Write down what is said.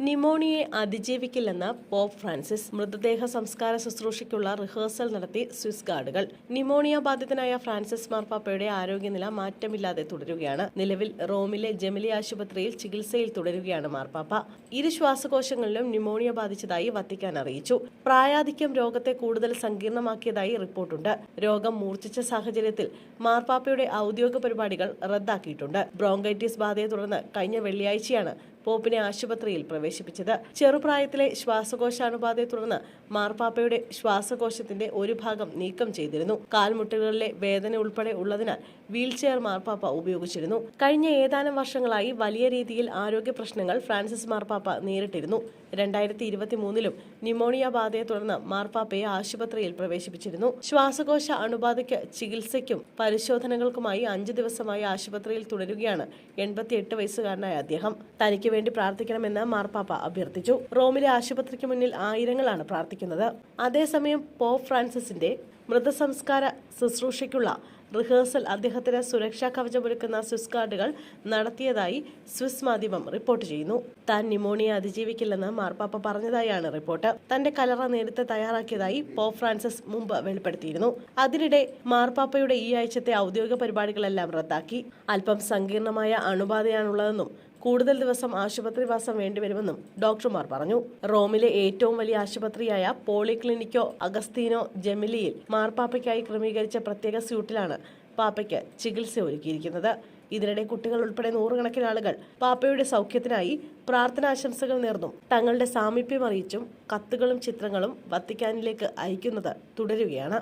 ന്യൂമോണിയയെ അതിജീവിക്കില്ലെന്ന് pop Francis. മൃതദേഹ സംസ്കാര ശുശ്രൂഷയ്ക്കുള്ള റിഹേഴ്സൽ നടത്തി സ്വിസ് ഗാർഡുകൾ. ന്യൂമോണിയ ബാധിതനായ ഫ്രാൻസിസ് മാർപ്പാപ്പയുടെ ആരോഗ്യനില മാറ്റമില്ലാതെ തുടരുകയാണ്. നിലവിൽ റോമിലെ ജെമിലി ആശുപത്രിയിൽ ചികിത്സയിൽ തുടരുകയാണ് മാർപ്പാപ്പ. ഇരു ശ്വാസകോശങ്ങളിലും ന്യൂമോണിയ ബാധിച്ചതായി വത്തിക്കാൻ അറിയിച്ചു. പ്രായാധിക്യം രോഗത്തെ കൂടുതൽ സങ്കീർണമാക്കിയതായി റിപ്പോർട്ടുണ്ട്. രോഗം മൂർച്ഛിച്ച സാഹചര്യത്തിൽ മാർപ്പാപ്പയുടെ ഔദ്യോഗിക പരിപാടികൾ റദ്ദാക്കിയിട്ടുണ്ട്. ബ്രോങ്കൈറ്റിസ് ബാധയെ തുടർന്ന് കഴിഞ്ഞ വെള്ളിയാഴ്ചയാണ് പോപ്പിനെ ആശുപത്രിയിൽ പ്രവേശിപ്പിച്ചത്. ചെറുപ്രായത്തിലെ ശ്വാസകോശാണുബാധയെ തുടർന്ന് മാർപ്പാപ്പയുടെ ശ്വാസകോശത്തിന്റെ ഒരു ഭാഗം നീക്കം ചെയ്തിരുന്നു. കാൽമുട്ടുകളിലെ വേദന ഉൾപ്പെടെ ഉള്ളതിനാൽ വീൽചെയർ മാർപ്പാപ്പ ഉപയോഗിച്ചിരുന്നു. കഴിഞ്ഞ ഏതാനും വർഷങ്ങളായി വലിയ രീതിയിൽ ആരോഗ്യ പ്രശ്നങ്ങൾ ഫ്രാൻസിസ് മാർപ്പാപ്പ നേരിട്ടിരുന്നു. 2023 ന്യൂമോണിയ ബാധയെ തുടർന്ന് മാർപ്പാപ്പയെ ആശുപത്രിയിൽ പ്രവേശിപ്പിച്ചിരുന്നു. ശ്വാസകോശ അണുബാധയ്ക്ക് ചികിത്സയ്ക്കും പരിശോധനകൾക്കുമായി 5 ദിവസമായി ആശുപത്രിയിൽ തുടരുകയാണ് 88 വയസ്സുകാരനായ അദ്ദേഹം. തനിക്ക് വേണ്ടി പ്രാർത്ഥിക്കണമെന്ന് മാർപ്പാപ്പ അഭ്യർത്ഥിച്ചു. റോമിലെ ആശുപത്രിക്ക് മുന്നിൽ ആയിരങ്ങളാണ് പ്രാർത്ഥിക്കുന്നത്. അതേസമയം പോപ്പ് ഫ്രാൻസിസിന്റെ മൃതസംസ്കാര ശുശ്രൂഷയ്ക്കുള്ള റിഹേഴ്സൽ അദ്ദേഹത്തിന് സുരക്ഷാ കവചമൊരുക്കുന്ന സ്വിസ് ഗാർഡുകൾ നടത്തിയതായി സ്വിസ് മാധ്യമം റിപ്പോർട്ട് ചെയ്യുന്നു. താൻ ന്യൂമോണിയ അതിജീവിക്കില്ലെന്ന് മാർപ്പാപ്പ പറഞ്ഞതായാണ് റിപ്പോർട്ട്. തന്റെ കല്ലറ നേരത്തെ തയ്യാറാക്കിയതായി പോപ്പ് ഫ്രാൻസിസ് മുമ്പ് വെളിപ്പെടുത്തിയിരുന്നു. അതിനിടെ മാർപ്പാപ്പയുടെ ഈ ആഴ്ചത്തെ ഔദ്യോഗിക പരിപാടികളെല്ലാം റദ്ദാക്കി. അല്പം സങ്കീർണമായ അണുബാധയാണുള്ളതെന്നും കൂടുതൽ ദിവസം ആശുപത്രിവാസം വേണ്ടിവരുമെന്നും ഡോക്ടർമാർ പറഞ്ഞു. റോമിലെ ഏറ്റവും വലിയ ആശുപത്രിയായ പോളിക്ലിനിക്കോ അഗസ്തീനോ ജെമിലിയിൽ മാർപ്പാപ്പയ്ക്കായി ക്രമീകരിച്ച പ്രത്യേക സ്യൂട്ടിലാണ് പാപ്പയ്ക്ക് ചികിത്സ ഒരുക്കിയിരിക്കുന്നത്. ഇതിനിടെ കുട്ടികൾ ഉൾപ്പെടെ നൂറുകണക്കിന് ആളുകൾ പാപ്പയുടെ സൗഖ്യത്തിനായി പ്രാർത്ഥനാശംസകൾ നേർന്നും തങ്ങളുടെ സാമീപ്യം അറിയിച്ചും കത്തുകളും ചിത്രങ്ങളും വത്തിക്കാനിലേക്ക് അയക്കുന്നത് തുടരുകയാണ്.